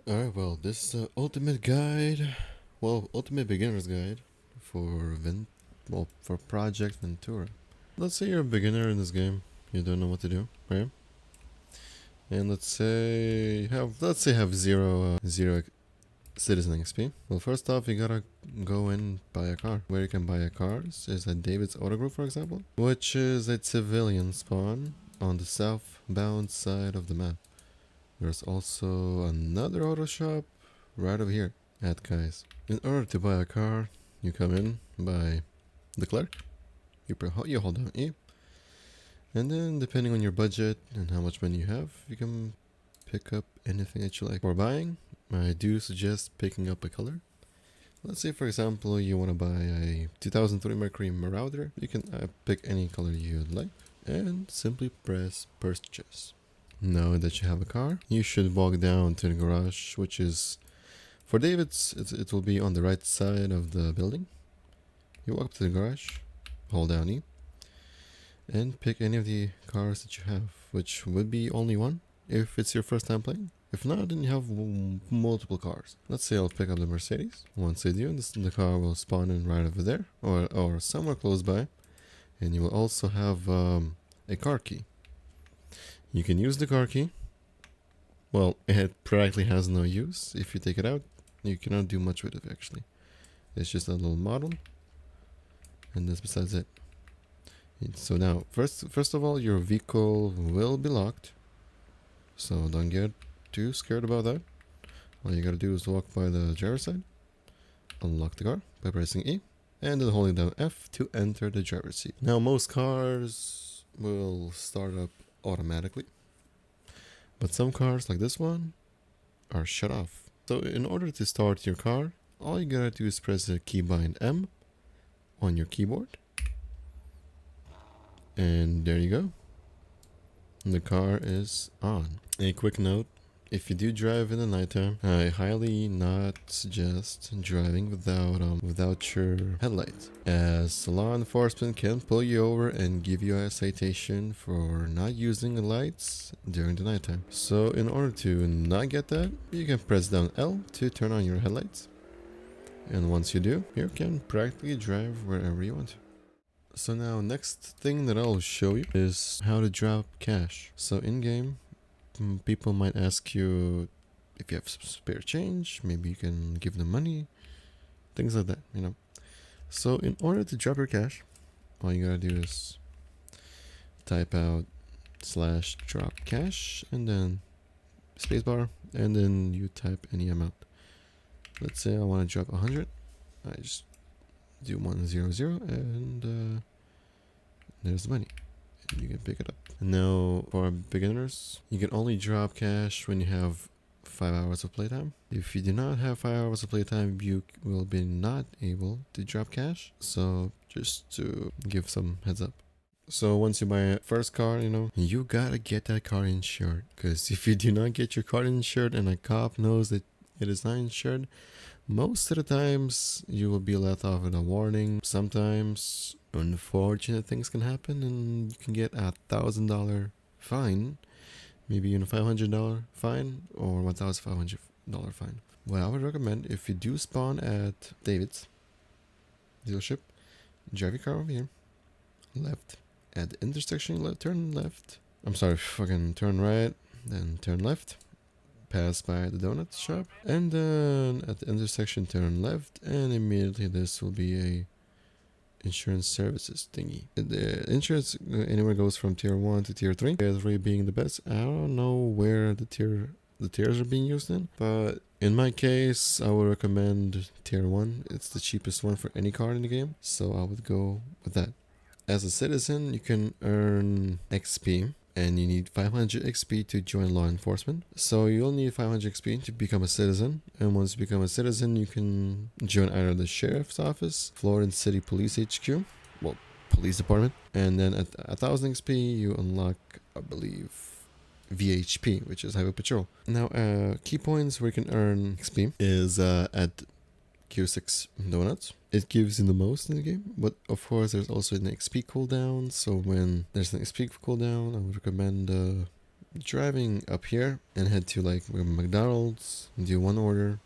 Alright, well, this is the ultimate guide, ultimate beginner's guide for for Project Ventura. Let's say you're a beginner in this game, you don't know what to do, right? And let's say have zero citizen XP. Well, first off, you gotta go and buy a car. Where you can buy a cars is at David's Auto Group, for example, which is a civilian spawn on the southbound side of the map. There's also another auto shop right over here at Guys. In order to buy a car, you come in by the clerk, you hold down E, and then depending on your budget and how much money you have, you can pick up anything that you like. For buying, I do suggest picking up a color. Let's say, for example, you want to buy a 2003 Mercury Marauder. You can pick any color you'd like and simply press purchase. Now that you have a car, you should walk down to the garage, which is for David's. It will be on the right side of the building. You walk up to the garage, hold down E, and pick any of the cars that you have, which would be only one if it's your first time playing. If not, then you have multiple cars. Let's say I'll pick up the Mercedes. Once I do, the car will spawn in right over there or somewhere close by. And you will also have a car key. You can use the car key. Well, it practically has no use. If you take it out, you cannot do much with it actually. It's just a little model. And that's besides it. So now, first of all, your vehicle will be locked. So don't get too scared about that. All you gotta do is walk by the driver's side, unlock the car by pressing E, and then holding down F to enter the driver's seat. Now most cars will start up automatically, but some cars like this one are shut off. So in order to start your car, all you gotta do is press the keybind M on your keyboard, and there you go. The car is on. A quick note, if you do drive in the nighttime, I highly not suggest driving without your headlights, as law enforcement can pull you over and give you a citation for not using the lights during the nighttime. So in order to not get that, you can press down L to turn on your headlights. And once you do, you can practically drive wherever you want to. So now next thing that I'll show you is how to drop cash. So in game, people might ask you if you have some spare change, maybe you can give them money, things like that, you know. So in order to drop your cash, all you gotta do is type out /drop cash and then spacebar, and then you type any amount. Let's say I want to drop 100. I just do 100 and there's the money. And you can pick it up. Now for beginners, you can only drop cash when you have 5 hours of playtime. If you do not have 5 hours of playtime, you will be not able to drop cash. So just to give some heads up. So once you buy a first car, you know, you gotta get that car insured. Because if you do not get your car insured and a cop knows that it is not insured, most of the times you will be let off with a warning. Sometimes unfortunate things can happen and you can get $1,000 fine, maybe even a $500 fine or $1,500 fine. What I would recommend, if you do spawn at David's dealership, drive your car over here, left, at the intersection, turn left. I'm sorry, fucking turn right, then turn left. Pass by the donut shop, and then at the intersection turn left, and immediately this will be a insurance services thingy. The insurance anywhere goes from tier 1 to tier 3, tier 3 being the best. I don't know where the tiers are being used in, but in my case I would recommend tier 1. It's the cheapest one for any card in the game, so I would go with that. As a citizen, you can earn XP, and you need 500 XP to join law enforcement. So you'll need 500 XP to become a citizen, and once you become a citizen, you can join either the sheriff's office, Florida City Police HQ, well, police department, and then at 1000 XP you unlock, I believe, VHP, which is Highway Patrol. Now, key points where you can earn XP is at Q6 donuts. It gives you the most in the game, but of course there's also an XP cooldown, so when there's an XP cooldown, I would recommend driving up here and head to like McDonald's, do one order,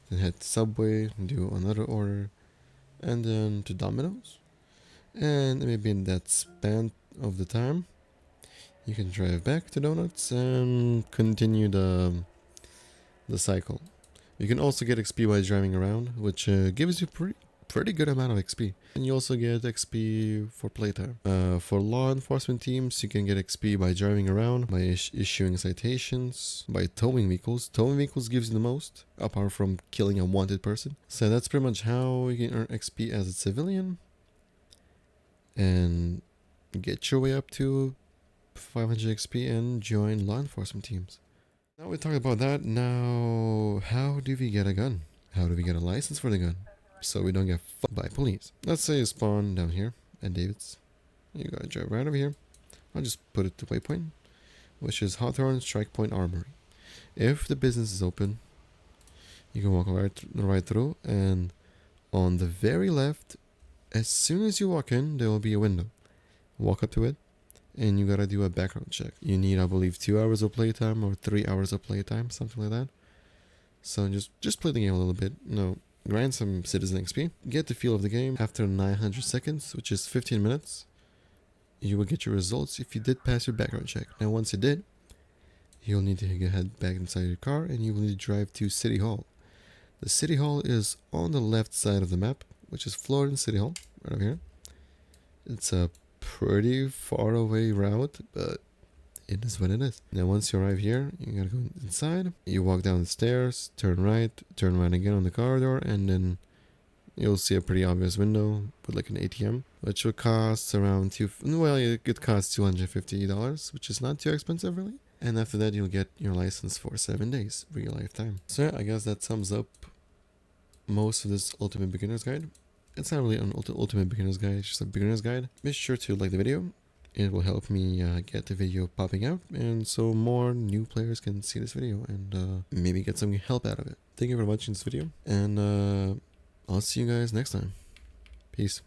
then head to Subway, do another order, and then to Domino's. And maybe in that span of the time, you can drive back to Donuts and continue the cycle. You can also get XP by driving around, which gives you pretty good amount of XP. And you also get XP for playtime. For law enforcement teams, you can get XP by driving around, by issuing citations, by towing vehicles. Towing vehicles gives you the most, apart from killing a wanted person. So that's pretty much how you can earn XP as a civilian and get your way up to 500 XP and join law enforcement teams. Now we talked about that. Now, how do we get a gun? How do we get a license for the gun? So we don't get fucked by police. Let's say you spawn down here at David's. You gotta drive right over here. I'll just put it to waypoint, which is Hawthorne Strike Point Armory. If the business is open, you can walk right through, and on the very left, as soon as you walk in, there will be a window. Walk up to it, and you gotta do a background check. You need, I believe, 2 hours of playtime or 3 hours of playtime, something like that. So just play the game a little bit. Grind some citizen XP. Get the feel of the game. After 900 seconds, which is 15 minutes, you will get your results if you did pass your background check. Now, once you did, you'll need to head back inside your car, and you will need to drive to City Hall. The City Hall is on the left side of the map, which is Florida City Hall, right over here. It's a pretty far away route, but it is what it is. Now once you arrive here, you gotta go inside, you walk down the stairs, turn right again on the corridor, and then you'll see a pretty obvious window with like an ATM, which will cost around it could cost $250, which is not too expensive really. And after that, you'll get your license for 7 days, real lifetime. So yeah, I guess that sums up most of this Ultimate Beginner's Guide. It's not really an ultimate beginner's guide, it's just a beginner's guide. Make sure to like the video. It will help me get the video popping out, and so more new players can see this video and maybe get some help out of it. Thank you for watching this video, and I'll see you guys next time. Peace.